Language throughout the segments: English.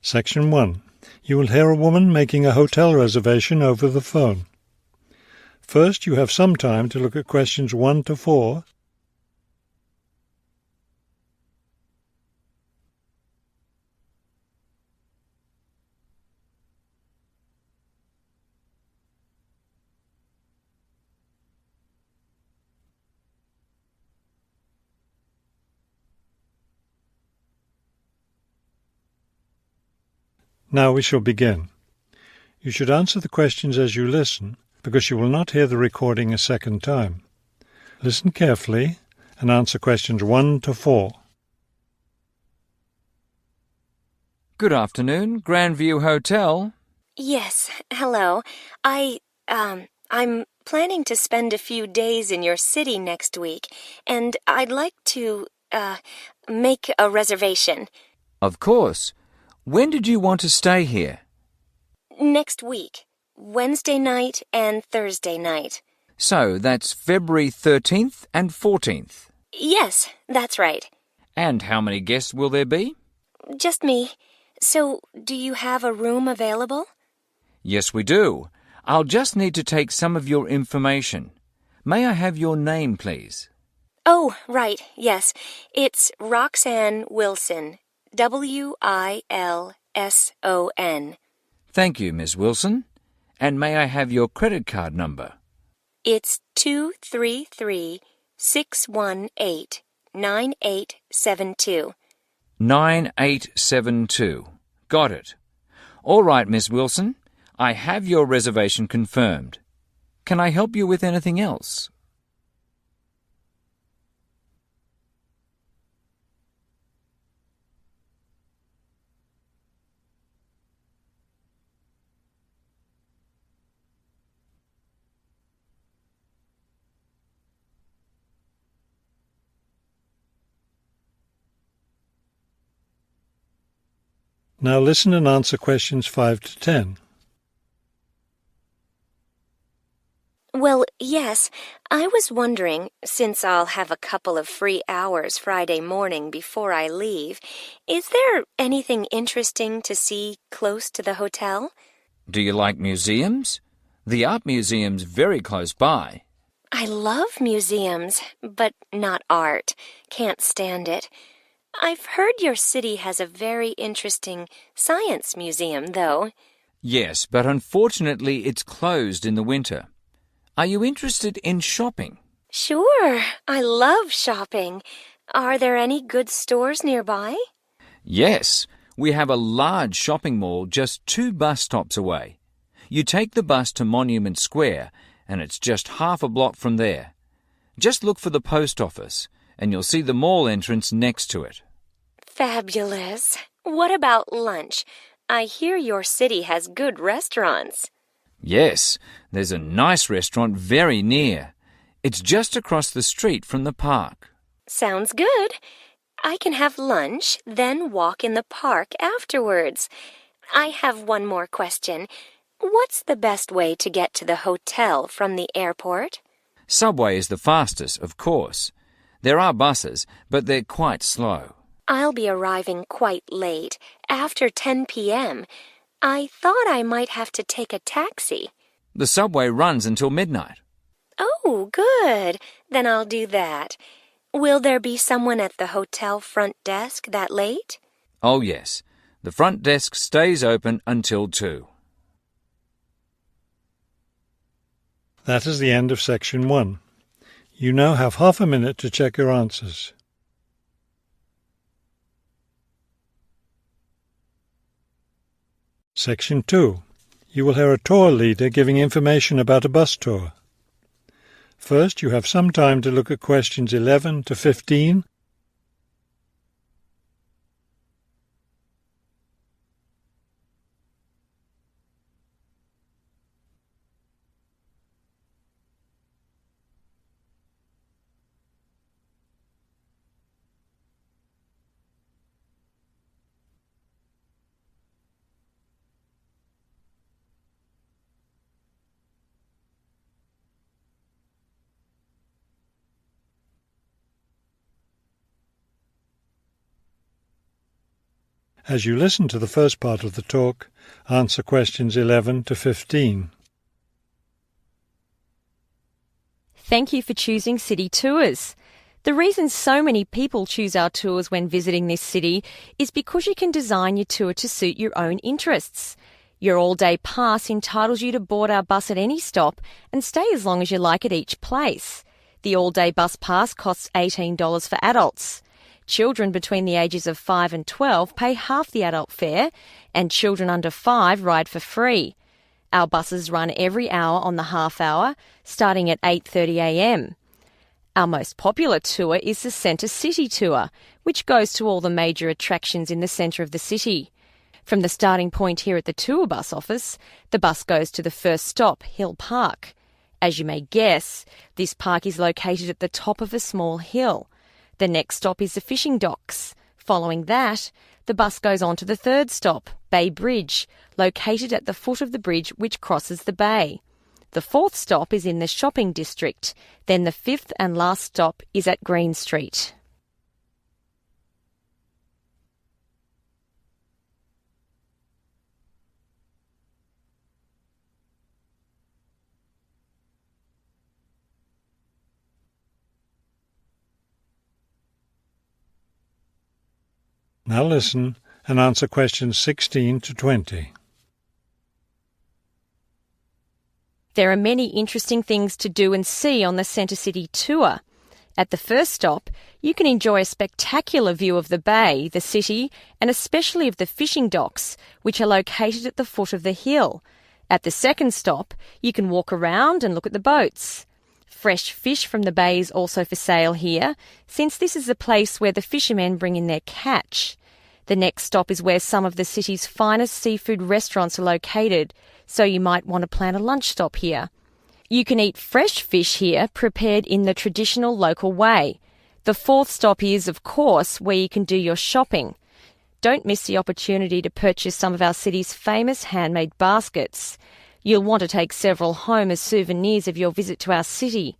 Section 1. You will hear a woman making a hotel reservation over the phone. First, you have some time to look at questions 1 to 4. Now we shall begin. You should answer the questions as you listen, because you will not hear the recording a second time. Listen carefully and answer questions 1 to 4. Good afternoon, Grandview Hotel. Yes, hello. I'm planning to spend a few days in your city next week, and I'd like to, make a reservation. Of course. When did you want to stay here? Next week, Wednesday night and Thursday night. So that's February 13th and 14th. Yes, that's right. And how many guests will there be? Just me. So, do you have a room available? Yes, we do. I'll just need to take some of your information. May I have your name, please? Oh, right, yes. It's Roxanne Wilson. Wilson. Thank you, Miss Wilson. And may I have your credit card number? It's 233-618-9872. 9872. Got it. All right, Miss Wilson. I have your reservation confirmed. Can I help you with anything else? Now listen and answer questions 5 to 10. Well, yes, I was wondering, since I'll have a couple of free hours Friday morning before I leave, is there anything interesting to see close to the hotel? Do you like museums? The art museum's very close by. I love museums, but not art. Can't stand it. I've heard your city has a very interesting science museum, though. Yes, but unfortunately it's closed in the winter. Are you interested in shopping? Sure, I love shopping. Are there any good stores nearby? Yes, we have a large shopping mall just 2 bus stops away. You take the bus to Monument Square, and it's just half a block from there. Just look for the post office, and you'll see the mall entrance next to it. Fabulous. What about lunch? I hear your city has good restaurants. Yes, there's a nice restaurant very near. It's just across the street from the park. Sounds good. I can have lunch, then walk in the park afterwards. I have one more question. What's the best way to get to the hotel from the airport? Subway is the fastest, of course. There are buses, but they're quite slow. I'll be arriving quite late, after 10 p.m. I thought I might have to take a taxi. The subway runs until midnight. Oh, good. Then I'll do that. Will there be someone at the hotel front desk that late? Oh, yes. The front desk stays open until 2. That is the end of Section 1. You now have half a minute to check your answers. Section 2. You will hear a tour leader giving information about a bus tour. First, you have some time to look at questions 11 to 15. As you listen to the first part of the talk, answer questions 11 to 15. Thank you for choosing City Tours. The reason so many people choose our tours when visiting this city is because you can design your tour to suit your own interests. Your all-day pass entitles you to board our bus at any stop and stay as long as you like at each place. The all-day bus pass costs $18 for adults. Children between the ages of 5 and 12 pay half the adult fare, and children under 5 ride for free. Our buses run every hour on the half hour, starting at 8:30 a.m. Our most popular tour is the Centre City Tour, which goes to all the major attractions in the centre of the city. From the starting point here at the tour bus office, the bus goes to the first stop, Hill Park. As you may guess, this park is located at the top of a small hill. The next stop is the fishing docks. Following that, the bus goes on to the third stop, Bay Bridge, located at the foot of the bridge which crosses the bay. The fourth stop is in the shopping district. Then the fifth and last stop is at Green Street. Now listen and answer questions 16 to 20. There are many interesting things to do and see on the Centre City Tour. At the first stop, you can enjoy a spectacular view of the bay, the city, and especially of the fishing docks, which are located at the foot of the hill. At the second stop, you can walk around and look at the boats. Fresh fish from the bay is also for sale here, since this is the place where the fishermen bring in their catch. The next stop is where some of the city's finest seafood restaurants are located, so you might want to plan a lunch stop here. You can eat fresh fish here, prepared in the traditional local way. The fourth stop is, of course, where you can do your shopping. Don't miss the opportunity to purchase some of our city's famous handmade baskets. You'll want to take several home as souvenirs of your visit to our city.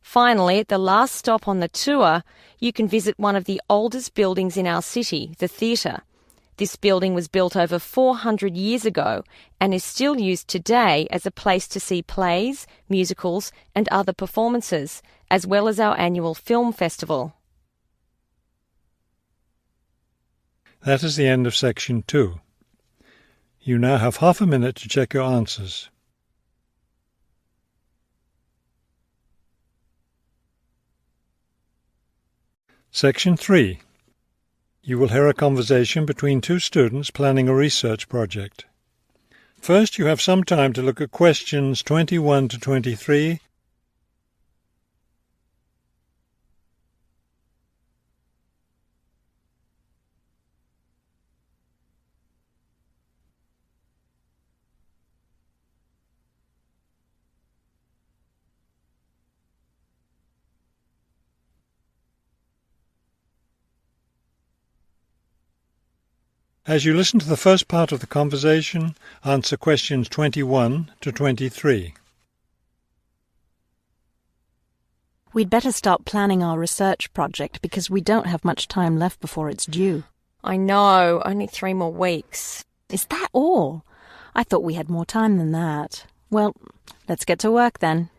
Finally, at the last stop on the tour, you can visit one of the oldest buildings in our city, the theatre. This building was built over 400 years ago and is still used today as a place to see plays, musicals and other performances, as well as our annual film festival. That is the end of section 2. You now have half a minute to check your answers. Section 3. You will hear a conversation between two students planning a research project. First, you have some time to look at questions 21 to 23 As you listen to the first part of the conversation, answer questions 21 to 23. We'd better start planning our research project because we don't have much time left before it's due. I know, only 3 more weeks. Is that all? I thought we had more time than that. Well, let's get to work then.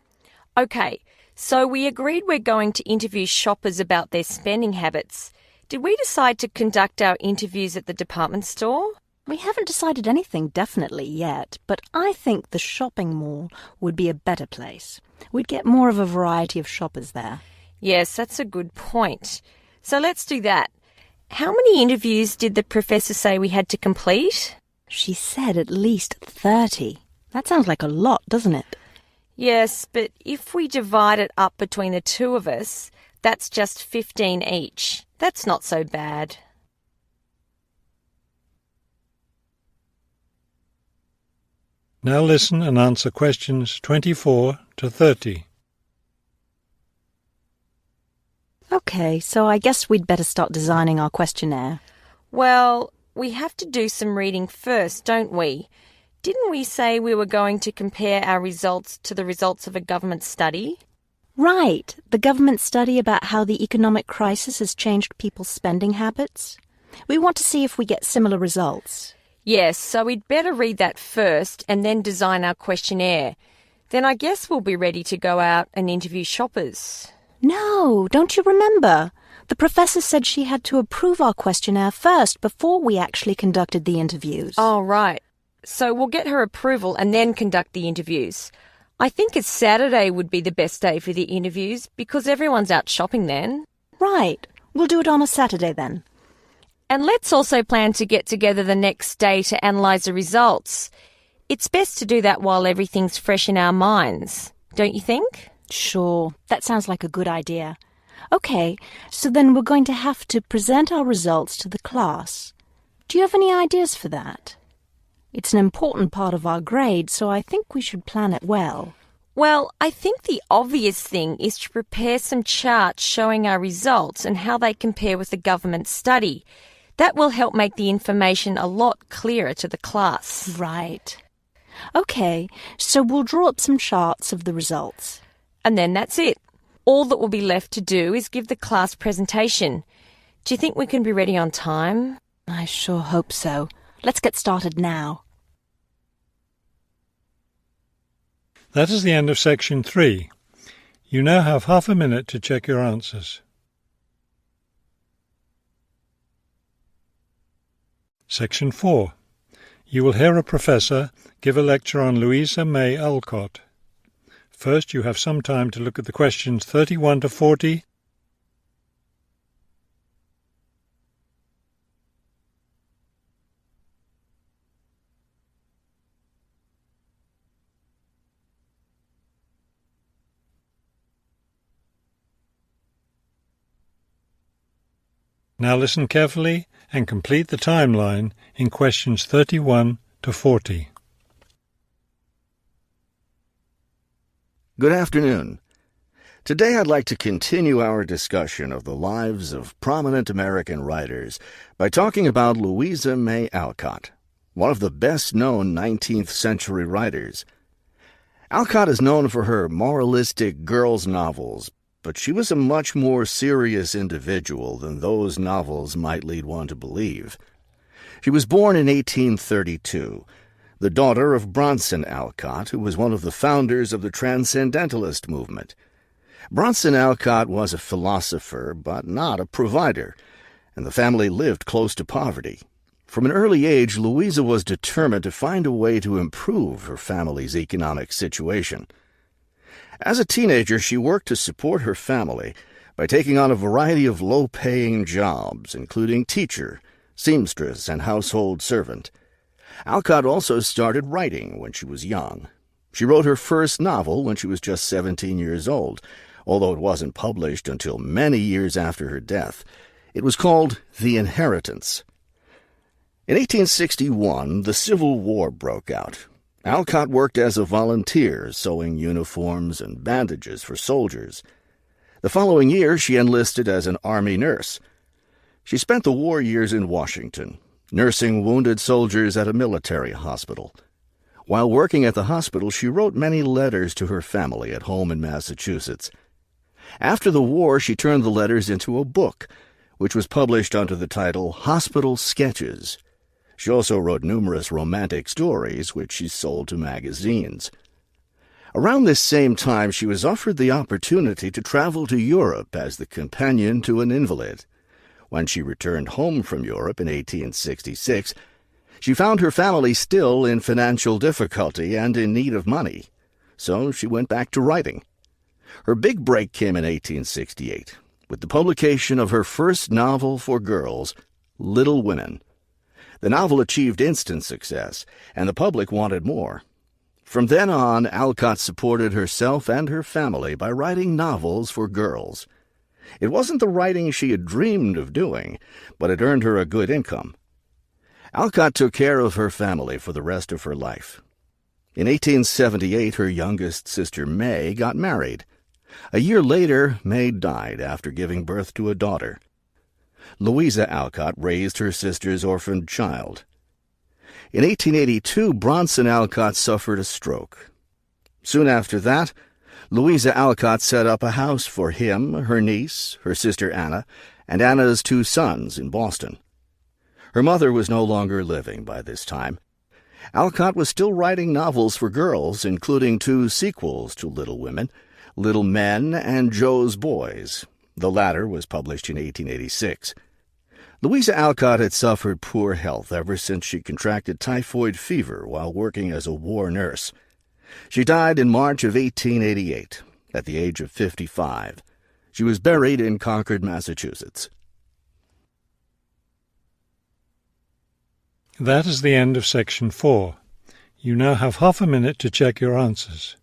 Okay, so we agreed we're going to interview shoppers about their spending habits. Did we decide to conduct our interviews at the department store? We haven't decided anything definitely yet, but I think the shopping mall would be a better place. We'd get more of a variety of shoppers there. Yes, that's a good point. So let's do that. How many interviews did the professor say we had to complete? She said at least 30. That sounds like a lot, doesn't it? Yes, but if we divide it up between the two of us, that's just 15 each. That's not so bad. Now listen and answer questions 24 to 30. Okay, so I guess we'd better start designing our questionnaire. Well, we have to do some reading first, don't we? Didn't we say we were going to compare our results to the results of a government study? Right, the government study about how the economic crisis has changed people's spending habits. We want to see if we get similar results. Yes, so we'd better read that first and then design our questionnaire. Then I guess we'll be ready to go out and interview shoppers. No, don't you remember? The professor said she had to approve our questionnaire first before we actually conducted the interviews. Oh, right. So we'll get her approval and then conduct the interviews. I think a Saturday would be the best day for the interviews because everyone's out shopping then. Right. We'll do it on a Saturday then. And let's also plan to get together the next day to analyse the results. It's best to do that while everything's fresh in our minds, don't you think? Sure, that sounds like a good idea. Okay, so then we're going to have to present our results to the class. Do you have any ideas for that? It's an important part of our grade, so I think we should plan it well. Well, I think the obvious thing is to prepare some charts showing our results and how they compare with the government study. That will help make the information a lot clearer to the class. Right. Okay, so we'll draw up some charts of the results. And then that's it. All that will be left to do is give the class presentation. Do you think we can be ready on time? I sure hope so. Let's get started now. That is the end of section 3. You now have half a minute to check your answers. Section 4. You will hear a professor give a lecture on Louisa May Alcott. First, you have some time to look at the questions 31 to 40. Now listen carefully and complete the timeline in questions 31 to 40. Good afternoon. Today I'd like to continue our discussion of the lives of prominent American writers by talking about Louisa May Alcott, one of the best-known 19th century writers. Alcott is known for her moralistic girls' novels, but she was a much more serious individual than those novels might lead one to believe. She was born in 1832, the daughter of Bronson Alcott, who was one of the founders of the Transcendentalist movement. Bronson Alcott was a philosopher, but not a provider, and the family lived close to poverty. From an early age, Louisa was determined to find a way to improve her family's economic situation. As a teenager, she worked to support her family by taking on a variety of low-paying jobs, including teacher, seamstress, and household servant. Alcott also started writing when she was young. She wrote her first novel when she was just 17 years old, although it wasn't published until many years after her death. It was called The Inheritance. In 1861, the Civil War broke out. Alcott worked as a volunteer, sewing uniforms and bandages for soldiers. The following year, she enlisted as an Army nurse. She spent the war years in Washington, nursing wounded soldiers at a military hospital. While working at the hospital, she wrote many letters to her family at home in Massachusetts. After the war, she turned the letters into a book, which was published under the title Hospital Sketches. She also wrote numerous romantic stories, which she sold to magazines. Around this same time, she was offered the opportunity to travel to Europe as the companion to an invalid. When she returned home from Europe in 1866, she found her family still in financial difficulty and in need of money, so she went back to writing. Her big break came in 1868, with the publication of her first novel for girls, Little Women. The novel achieved instant success, and the public wanted more. From then on, Alcott supported herself and her family by writing novels for girls. It wasn't the writing she had dreamed of doing, but it earned her a good income. Alcott took care of her family for the rest of her life. In 1878, her youngest sister May got married. A year later, May died after giving birth to a daughter. Louisa Alcott raised her sister's orphaned child. In 1882, Bronson Alcott suffered a stroke. Soon after that, Louisa Alcott set up a house for him, her niece, her sister Anna, and Anna's 2 sons in Boston. Her mother was no longer living by this time. Alcott was still writing novels for girls, including 2 sequels to Little Women, Little Men and Joe's Boys. The latter was published in 1886. Louisa Alcott had suffered poor health ever since she contracted typhoid fever while working as a war nurse. She died in March of 1888, at the age of 55. She was buried in Concord, Massachusetts. That is the end of section 4. You now have half a minute to check your answers.